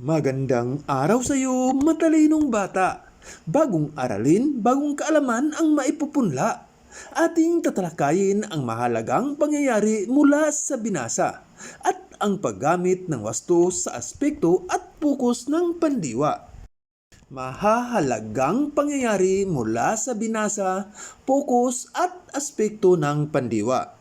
Magandang araw sa iyo, matalinong bata. Bagong aralin, bagong kaalaman ang maipupunla. Ating tatalakayin ang mahalagang pangyayari mula sa binasa at ang paggamit ng wasto sa aspekto at pokus ng pandiwa. Mahahalagang pangyayari mula sa binasa, pokus at aspekto ng pandiwa.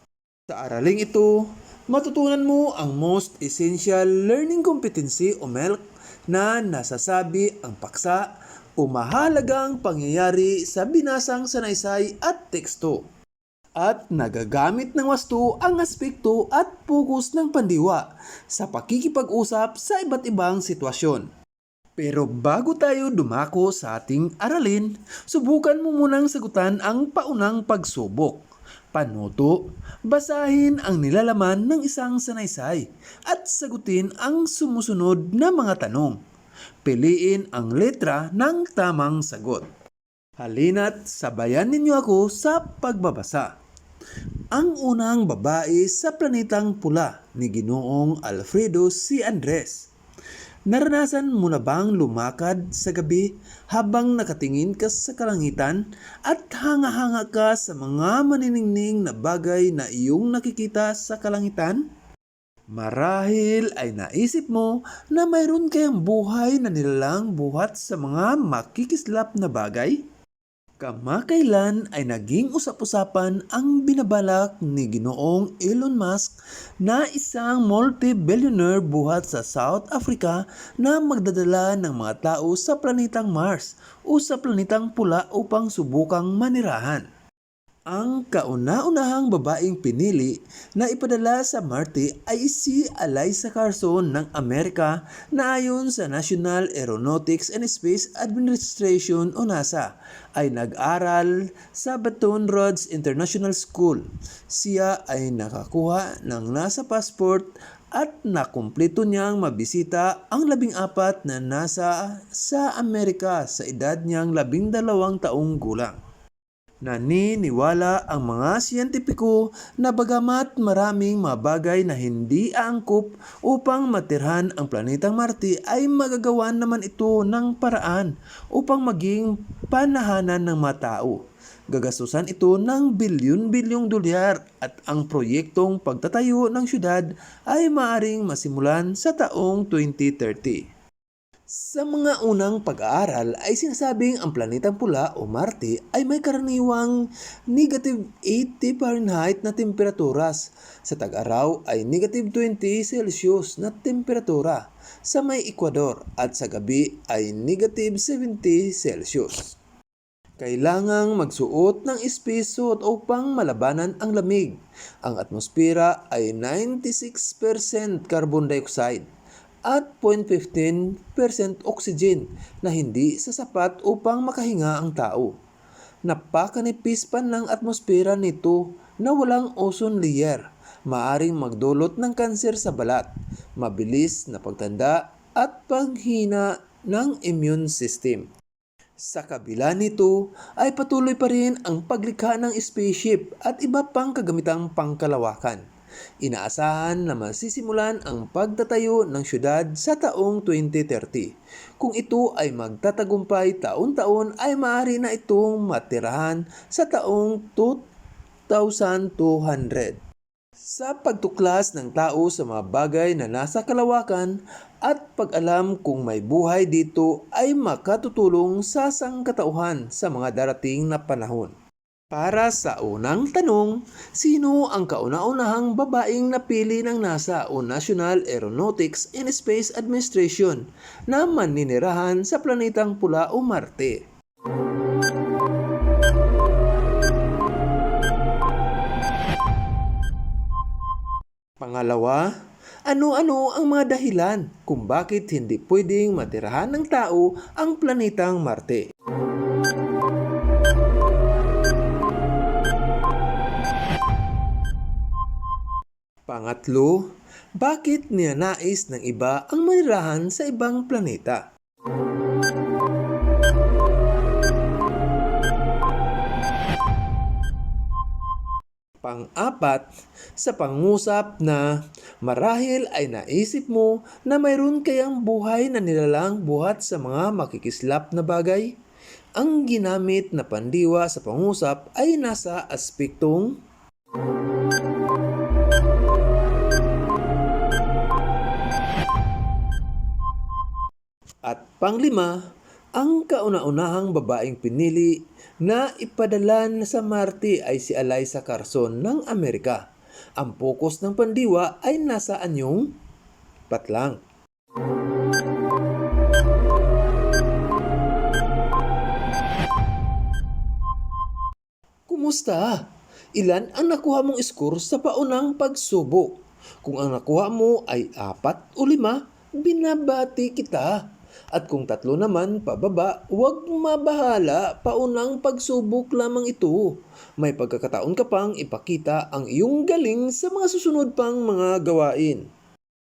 Sa araling ito, matutunan mo ang most essential learning competency o MELC na nasasabi ang paksa o mahalagang pangyayari sa binasang sanaysay at teksto. At nagagamit ng wasto ang aspekto at pokus ng pandiwa sa pakikipag-usap sa iba't ibang sitwasyon. Pero bago tayo dumako sa ating aralin, subukan mo munang sagutan ang paunang pagsubok. Panuto, basahin ang nilalaman ng isang sanaysay at sagutin ang sumusunod na mga tanong. Piliin ang letra ng tamang sagot. Halina't sabayan ninyo ako sa pagbabasa. Ang unang babae sa planetang pula ni Ginoong Alfredo C. Andres. Naranasan mo na bang lumakad sa gabi habang nakatingin ka sa kalangitan at hanga-hanga ka sa mga maniningning na bagay na iyong nakikita sa kalangitan? Marahil ay naisip mo na mayroon kayang buhay na nilalang buhat sa mga makikislap na bagay? Kamakailan ay naging usap-usapan ang binabalak ni Ginoong Elon Musk na isang multi-billionaire buhat sa South Africa na magdadala ng mga tao sa planetang Mars o sa planetang pula upang subukang manirahan. Ang kauna-unahang babaeng pinili na ipadala sa Marte ay si Eliza Carson ng Amerika na ayon sa National Aeronautics and Space Administration o NASA ay nag-aral sa Baton Rouge International School. Siya ay nakakuha ng NASA passport at nakumpleto niyang mabisita ang 14 na NASA sa Amerika sa edad niyang 12 taong gulang. Naniniwala ang mga siyentipiko na bagamat maraming mga bagay na hindi aangkop upang matirhan ang planetang Marte ay magagawan naman ito ng paraan upang maging panahanan ng mga tao. Gagastusan ito ng bilyon-bilyong dolyar at ang proyektong pagtatayo ng syudad ay maaaring masimulan sa taong 2030. Sa mga unang pag-aaral ay sinasabing ang planetang pula o Marte ay may karaniwang -80 Fahrenheit na temperaturas. Sa tag-araw ay -20 Celsius na temperatura sa may Ecuador at sa gabi ay -70 Celsius. Kailangang magsuot ng space suit upang malabanan ang lamig. Ang atmosfera ay 96% carbon dioxide at 0.15% oxygen na hindi sasapat upang makahinga ang tao. Napakanipis pa ng atmosfera nito na walang ozone layer, maaring magdulot ng kanser sa balat, mabilis na pagtanda at panghina ng immune system. Sa kabila nito ay patuloy pa rin ang paglikha ng spaceship at iba pang kagamitang pangkalawakan. Inaasahan na masisimulan ang pagtatayo ng syudad sa taong 2030. Kung ito ay magtatagumpay taon-taon ay maaari na itong matirahan sa taong 2200. Sa pagtuklas ng tao sa mga bagay na nasa kalawakan at pag-alam kung may buhay dito ay makatutulong sa sangkatauhan sa mga darating na panahon. Para sa unang tanong, sino ang kauna-unahang babaeng napili ng NASA o National Aeronautics and Space Administration na maninirahan sa planetang pula o Marte? Pangalawa, ano-ano ang mga dahilan kung bakit hindi pwedeng matirahan ng tao ang planetang Marte? Pangatlo, bakit ninanais ng iba ang manirahan sa ibang planeta? Pang-apat, sa pangusap na marahil ay naisip mo na mayroon kayang buhay na nilalang buhat sa mga makikislap na bagay. Ang ginamit na pandiwa sa pangusap ay nasa aspektong at panglima, ang kauna-unahang babaeng pinili na ipadalan sa Marte ay si Eliza Carson ng Amerika. Ang pokus ng pandiwa ay nasa anyong patlang. Kumusta? Ilan ang nakuha mong score sa paunang pagsubok? Kung ang nakuha mo ay 4 o 5, binabati kita. At kung 3 naman pababa, huwag mabahala, paunang pagsubok lamang ito. May pagkakataon ka pang ipakita ang iyong galing sa mga susunod pang mga gawain.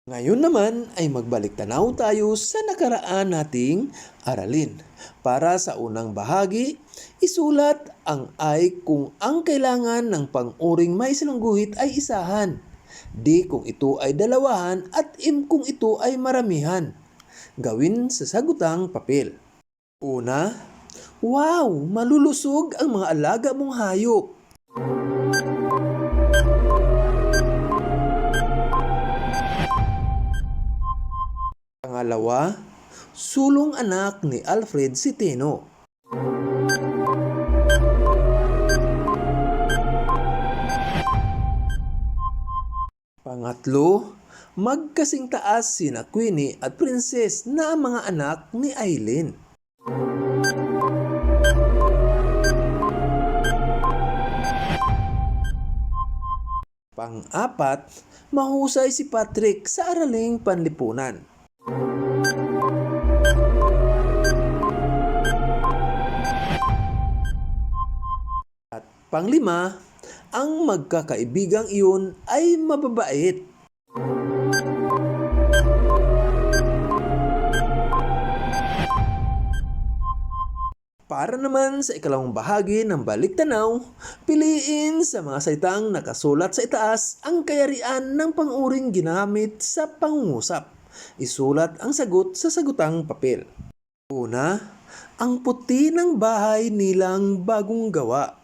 Ngayon naman ay magbalik tanaw tayo sa nakaraan nating aralin. Para sa unang bahagi, isulat ang I kung ang kailangan ng pang-uring maisalungguhit ay isahan. D kung ito ay dalawahan at M kung ito ay maramihan. Gawin sa sagutang papel. Una, wow! Malulusog ang mga alaga mong hayop. Pangalawa, sulong anak ni Alfred si Tino. Pangatlo, magkasing taas sina Queenie at Princess na ang mga anak ni Aileen. Pang-apat, mahusay si Patrick sa araling panlipunan. At panglima, ang magkakaibigang iyon ay mababait. Para naman sa ikalawang bahagi ng balik-tanaw, piliin sa mga salitang nakasulat sa itaas ang kayarian ng pang-uring ginamit sa pangungusap. Isulat ang sagot sa sagutang papel. Una, ang puti ng bahay nilang bagong gawa.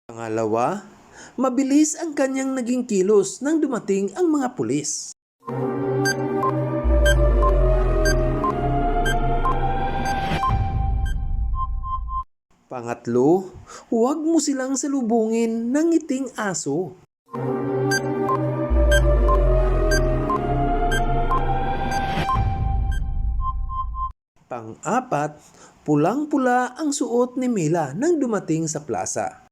Pangalawa, mabilis ang kanyang naging kilos nang dumating ang mga pulis. Pangatlo, huwag mo silang salubungin ng ngiting aso. Pang-apat, pulang-pula ang suot ni Mila nang dumating sa plaza.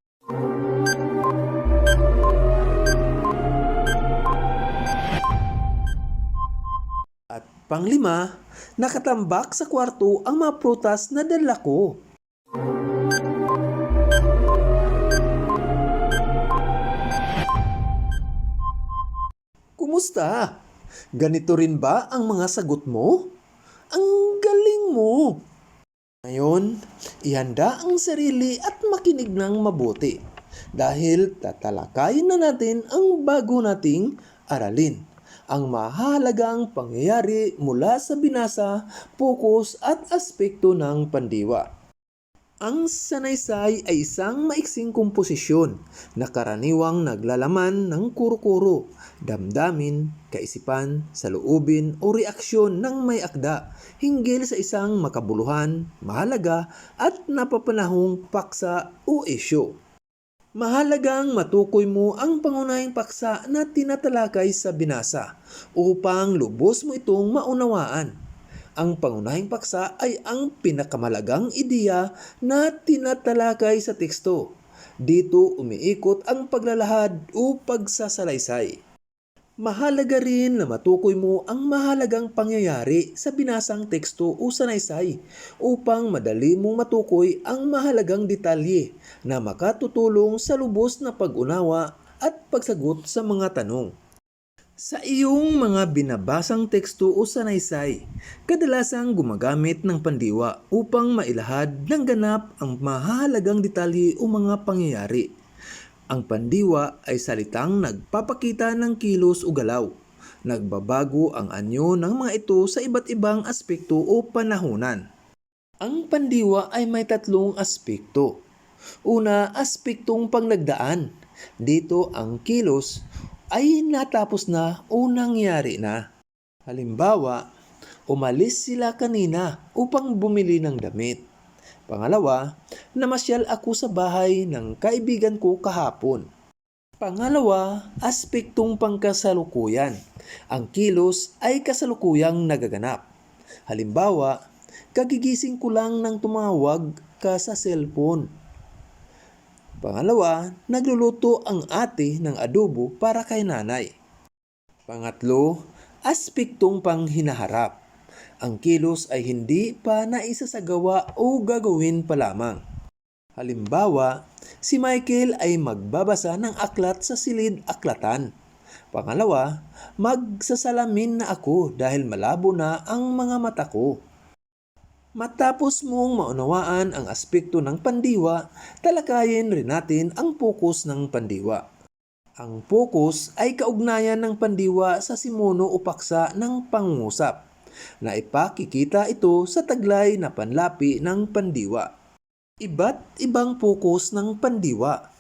At panglima, nakatambak sa kwarto ang mga prutas na dala ko. Kumusta? Ganito rin ba ang mga sagot mo? Ang galing mo! Ngayon, ihanda ang sarili at makinig ng mabuti dahil tatalakayin na natin ang bago nating aralin. Ang mahalagang pangyayari mula sa binasa, pokus at aspekto ng pandiwa. Ang sanaysay ay isang maiksing komposisyon na karaniwang naglalaman ng kuro-kuro, damdamin, kaisipan, saloobin o reaksyon ng may akda hinggil sa isang makabuluhan, mahalaga at napapanahong paksa o isyu. Mahalagang matukoy mo ang pangunahing paksa na tinatalakay sa binasa upang lubos mo itong maunawaan. Ang pangunahing paksa ay ang pinakamalagang ideya na tinatalakay sa teksto. Dito umiikot ang paglalahad o pagsasalaysay. Mahalaga rin na matukoy mo ang mahalagang pangyayari sa binasang teksto o sanaysay upang madali mong matukoy ang mahalagang detalye na makatutulong sa lubos na pag-unawa at pagsagot sa mga tanong. Sa iyong mga binabasang teksto o sanaysay, kadalasang gumagamit ng pandiwa upang mailahad ng ganap ang mahalagang detalye o mga pangyayari. Ang pandiwa ay salitang nagpapakita ng kilos o galaw. Nagbabago ang anyo ng mga ito sa iba't ibang aspekto o panahunan. Ang pandiwa ay may tatlong aspekto. Una, aspektong pangnagdaan. Dito ang kilos ay natapos na o nangyari na. Halimbawa, umalis sila kanina upang bumili ng damit. Pangalawa, namasyal ako sa bahay ng kaibigan ko kahapon. Pangalawa, aspektong pangkasalukuyan. Ang kilos ay kasalukuyang nagaganap. Halimbawa, kagigising ko lang nang tumawag ka sa cellphone. Pangalawa, nagluluto ang ate ng adobo para kay nanay. Pangatlo, aspektong panghinaharap. Ang kilos ay hindi pa naisasagawa o gagawin pa lamang. Halimbawa, si Michael ay magbabasa ng aklat sa silid-aklatan. Pangalawa, magsasalamin na ako dahil malabo na ang mga mata ko. Matapos mong maunawaan ang aspekto ng pandiwa, talakayin rin natin ang pokus ng pandiwa. Ang pokus ay kaugnayan ng pandiwa sa simuno o paksa ng pangungusap, na ipakikita ito sa taglay na panlapi ng pandiwa. Iba't ibang pokus ng pandiwa.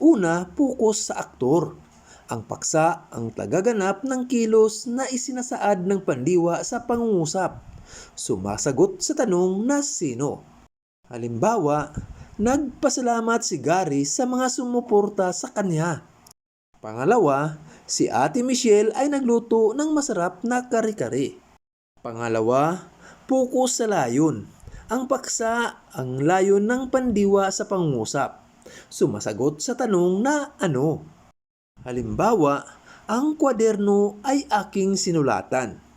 Una, pokus sa aktor. Ang paksa ang tagaganap ng kilos na isinasaad ng pandiwa sa pangungusap. Sumasagot sa tanong na sino. Halimbawa, nagpasalamat si Gary sa mga sumuporta sa kanya. Pangalawa, si Ate Michelle ay nagluto ng masarap na kare-kare. Pangalawa, pokus sa layon. Ang paksa ang layon ng pandiwa sa pangungusap. Sumasagot sa tanong na ano. Halimbawa, ang kwaderno ay aking sinulatan.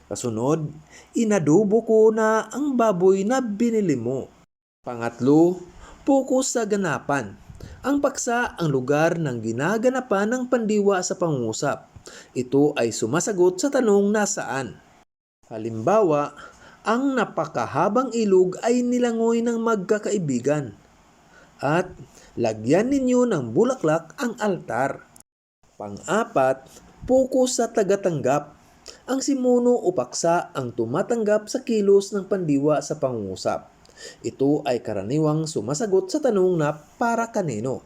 Kasunod, inadobo ko na ang baboy na binili mo. Pangatlo, pokus sa ganapan. Ang paksa ang lugar ng ginaganapan ng pandiwa sa pangungusap. Ito ay sumasagot sa tanong na saan. Halimbawa, ang napakahabang ilog ay nilangoy ng magkakaibigan. At lagyan ninyo ng bulaklak ang altar. Pang-apat, pokus sa tagatanggap. Ang simuno o paksa ang tumatanggap sa kilos ng pandiwa sa pangungusap. Ito ay karaniwang sumasagot sa tanong na para kanino.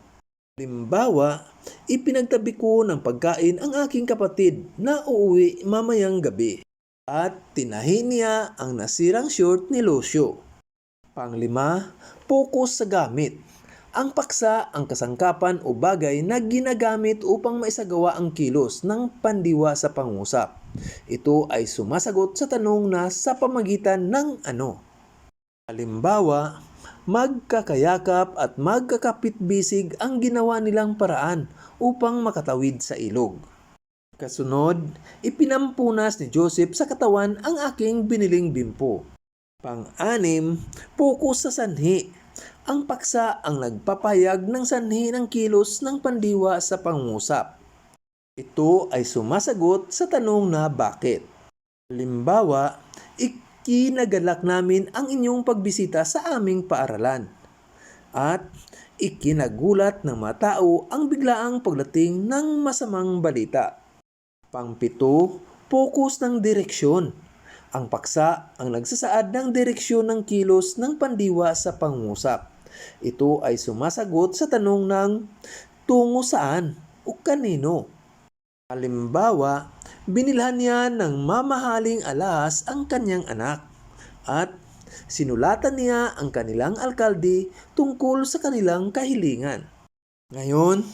Halimbawa, ipinagtabi ko ng pagkain ang aking kapatid na uuwi mamayang gabi. At tinahi niya ang nasirang short ni Lucio. Panglima, pokus sa gamit. Ang paksa ang kasangkapan o bagay na ginagamit upang maisagawa ang kilos ng pandiwa sa pangungusap. Ito ay sumasagot sa tanong na sa pamagitan ng ano. Halimbawa, magkakayakap at magkakapit-bisig ang ginawa nilang paraan upang makatawid sa ilog. Kasunod, ipinampunas ni Joseph sa katawan ang aking biniling bimpo. Pang-anim, pokus sa sanhi. Ang paksa ang nagpapahayag ng sanhi ng kilos ng pandiwa sa pangungusap. Ito ay sumasagot sa tanong na bakit. Halimbawa, ikinagalak namin ang inyong pagbisita sa aming paaralan. At ikinagulat ng mga tao ang biglaang pagdating ng masamang balita. Pang-pito, pokus ng direksyon. Ang paksa ang nagsasaad ng direksyon ng kilos ng pandiwa sa pangungusap. Ito ay sumasagot sa tanong ng tungo saan o kanino. Halimbawa, binilhan niya ng mamahaling alahas ang kanyang anak at sinulatan niya ang kanilang alkalde tungkol sa kanilang kahilingan. Ngayon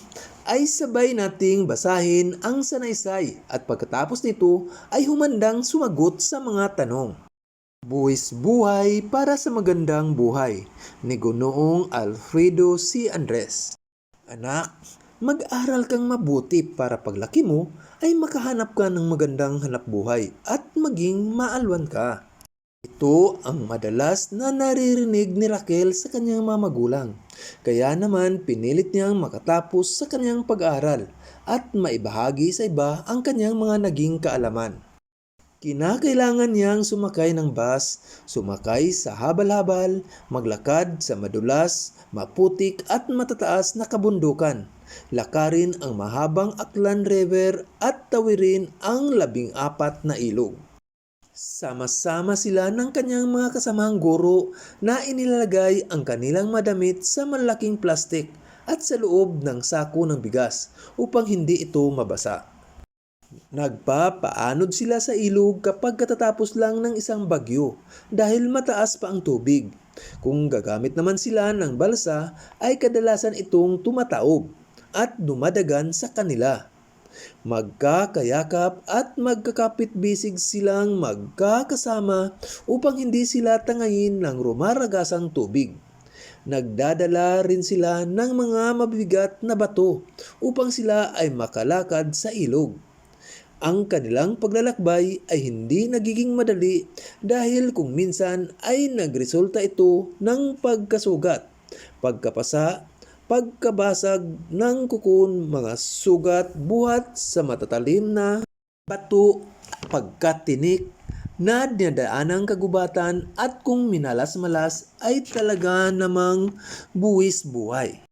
ay sabay nating basahin ang sanaysay at pagkatapos nito ay humandang sumagot sa mga tanong. Buwis buhay para sa magandang buhay ni Ginoong Alfredo C. Andres. Anak, mag-aral kang mabuti para paglaki mo ay makahanap ka ng magandang hanapbuhay at maging maalwan ka. Ito ang madalas na naririnig ni Raquel sa kanyang mga magulang. Kaya naman pinilit niyang makatapos sa kanyang pag-aaral at maibahagi sa iba ang kanyang mga naging kaalaman. Kinakailangan niyang sumakay ng bus, sumakay sa habal-habal, maglakad sa madulas, maputik at matataas na kabundukan, lakarin ang mahabang Aklan River at tawirin ang 14 na ilog. Sama-sama sila ng kanyang mga kasamahang guro na inilalagay ang kanilang madamit sa malaking plastik at sa loob ng sako ng bigas upang hindi ito mabasa. Nagpapaanod sila sa ilog kapag katatapos lang ng isang bagyo dahil mataas pa ang tubig. Kung gagamit naman sila ng balsa ay kadalasan itong tumataob at dumadagan sa kanila. Magkakayakap at magkakapit-bisig silang magkakasama upang hindi sila tangayin ng rumaragasang tubig. Nagdadala rin sila ng mga mabibigat na bato upang sila ay makalakad sa ilog. Ang kanilang paglalakbay ay hindi nagiging madali dahil kung minsan ay nagresulta ito ng pagkasugat, pagkapasa, pagkabasag ng kukun, mga sugat, buhat sa matatalim na bato, pagkatinik na dinadaanang kagubatan at kung minalas-malas ay talaga namang buwis buhay.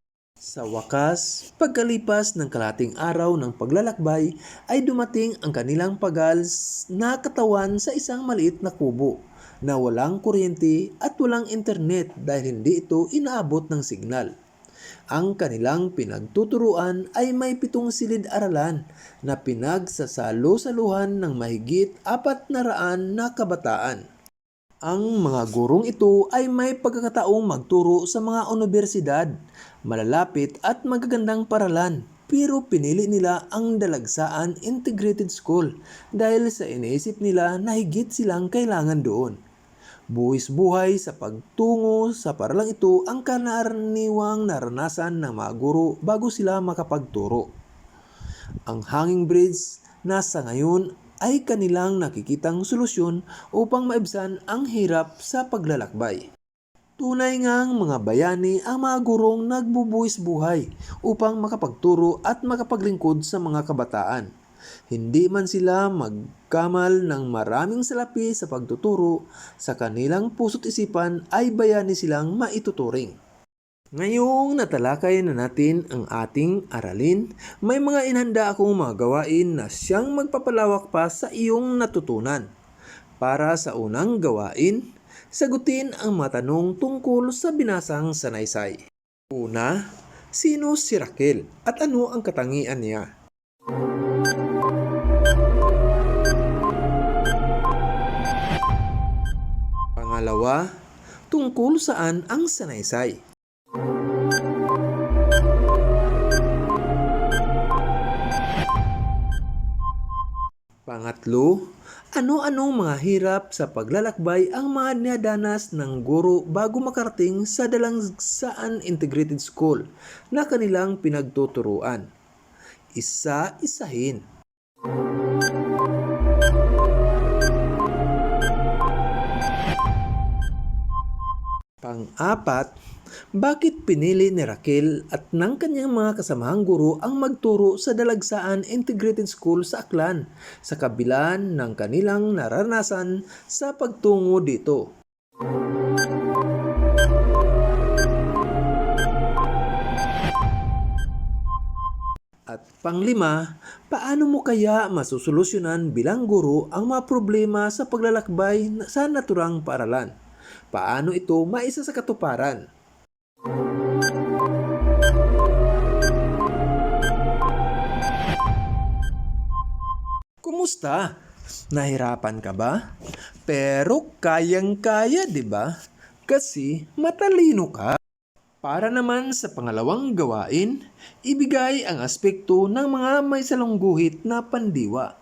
Sa wakas, pagkalipas ng kalahating araw ng paglalakbay ay dumating ang kanilang pagals na katawan sa isang maliit na kubo na walang kuryente at walang internet dahil hindi ito inaabot ng signal. Ang kanilang pinagtuturuan ay may 7 silid-aralan na pinagsasalo-saluhan ng mahigit 400 na kabataan. Ang mga gurong ito ay may pagkakataong magturo sa mga universidad, malalapit at magagandang paralan. Pero pinili nila ang Dalagsaan Integrated School dahil sa iniisip nila na higit silang kailangan doon. Buwis buhay sa pagtungo sa paralang ito ang karaniwang naranasan ng mga guro bago sila makapagturo. Ang hanging bridge na sa ngayon ay kanilang nakikitang solusyon upang maibsan ang hirap sa paglalakbay. Tunay ngang mga bayani ang mga gurong nagbubuwis buhay upang makapagturo at makapaglingkod sa mga kabataan. Hindi man sila magkamal ng maraming salapi sa pagtuturo, sa kanilang puso't isipan ay bayani silang maituturing. Ngayong natalakay na natin ang ating aralin, may mga inhanda akong mga gawain na siyang magpapalawak pa sa iyong natutunan. Para sa unang gawain, sagutin ang mga tanong tungkol sa binasang sanaysay. Una, sino si Raquel at ano ang katangian niya? Pangalawa, tungkol saan ang sanaysay? Pangatlo, ano-anong mga hirap sa paglalakbay ang mga dinadanas ng guro bago makarating sa Dalagsaan Integrated School na kanilang pinagtuturuan? Isa-isahin. Pang-apat, bakit pinili ni Raquel at ng kanyang mga kasamahang guro ang magturo sa Dalagsaan Integrated School sa Aklan sa kabila ng kanilang naranasan sa pagtungo dito? At panglima, paano mo kaya masusolusyonan bilang guro ang mga problema sa paglalakbay sa naturang paaralan? Paano ito maisa sa katuparan? Kumusta? Nahirapan ka ba? Pero kayang-kaya, 'di ba? Kasi matalino ka. Para naman sa pangalawang gawain, ibigay ang aspekto ng mga may salungguhit na pandiwa.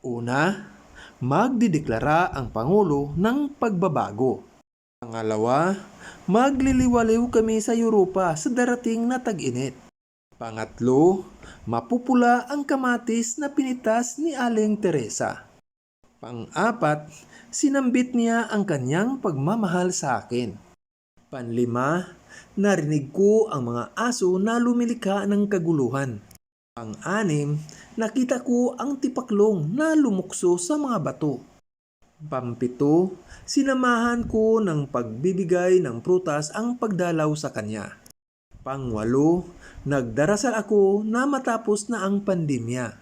Una, magdideklara ang Pangulo ng pagbabago. Pangalawa, magliliwaliw kami sa Europa sa darating na tag-init. Pangatlo, mapupula ang kamatis na pinitas ni Aling Teresa. Pang-apat, sinambit niya ang kanyang pagmamahal sa akin. Panlima, narinig ko ang mga aso na lumilika ng kaguluhan. Pang-anim, nakita ko ang tipaklong na lumukso sa mga bato. Pampito, sinamahan ko ng pagbibigay ng prutas ang pagdalaw sa kanya. Pangwalo, nagdarasal ako na matapos na ang pandemya.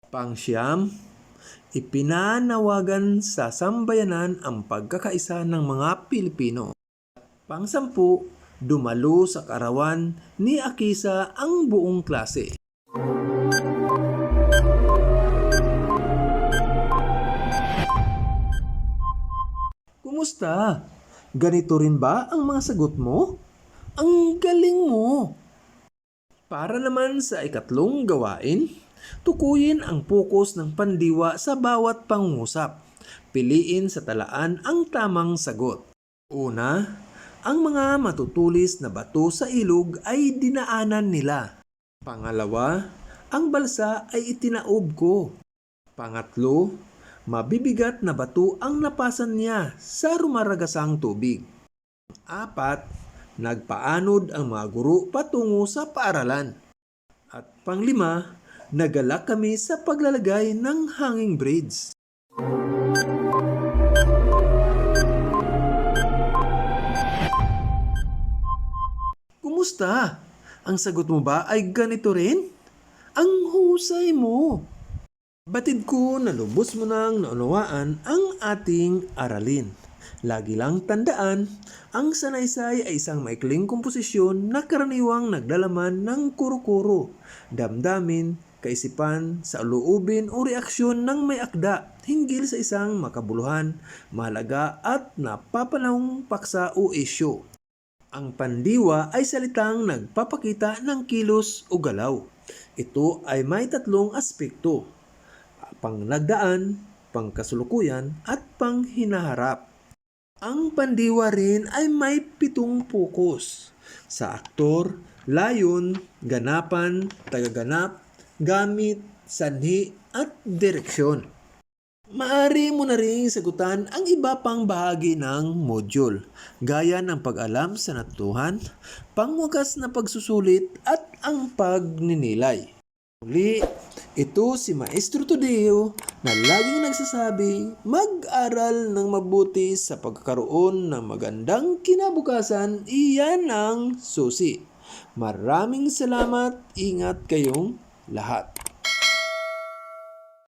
Pangsyam, ipinanawagan sa sambayanan ang pagkakaisa ng mga Pilipino. Pangsampu, dumalo sa karawan ni Akisa ang buong klase. Kumusta? Ganito rin ba ang mga sagot mo? Ang galing mo! Para naman sa ikatlong gawain, tukuyin ang pokus ng pandiwa sa bawat pangungusap. Piliin sa talaan ang tamang sagot. Una, ang mga matutulis na bato sa ilog ay dinaanan nila. Pangalawa, ang balsa ay itinaob ko. Pangatlo, mabibigat na bato ang napasan niya sa rumaragasang tubig. Apat, nagpaanod ang mga guro patungo sa paaralan. At panglima, nagalak kami sa paglalagay ng hanging braids. Kumusta? Ang sagot mo ba ay ganito rin? Ang husay mo! Batid ko na lubos mo nang naunawaan ang ating aralin. Lagi lang tandaan, ang sanaysay ay isang maikling komposisyon na karaniwang naglalaman ng kuro-kuro, damdamin, kaisipan, sa loobin o reaksyon ng may akda hinggil sa isang makabuluhan, mahalaga at napapanahong paksa o isyu. Ang pandiwa ay salitang nagpapakita ng kilos o galaw. Ito ay may tatlong aspekto: pangnagdaan, pangkasulukuyan, at panghinaharap. Ang pandiwa rin ay may 7 pokus: sa aktor, layon, ganapan, tagaganap, gamit, sanhi, at direksyon. Maaari mo na rin sagutan ang iba pang bahagi ng module, gaya ng pag-alam sa natutuhan, pangwakas na pagsusulit, at ang pagninilay. Muli, ito si Maestro Tadeo na laging nagsasabi, mag-aral ng mabuti sa pagkakaroon ng magandang kinabukasan, iyan ang susi. Maraming salamat, ingat kayong lahat.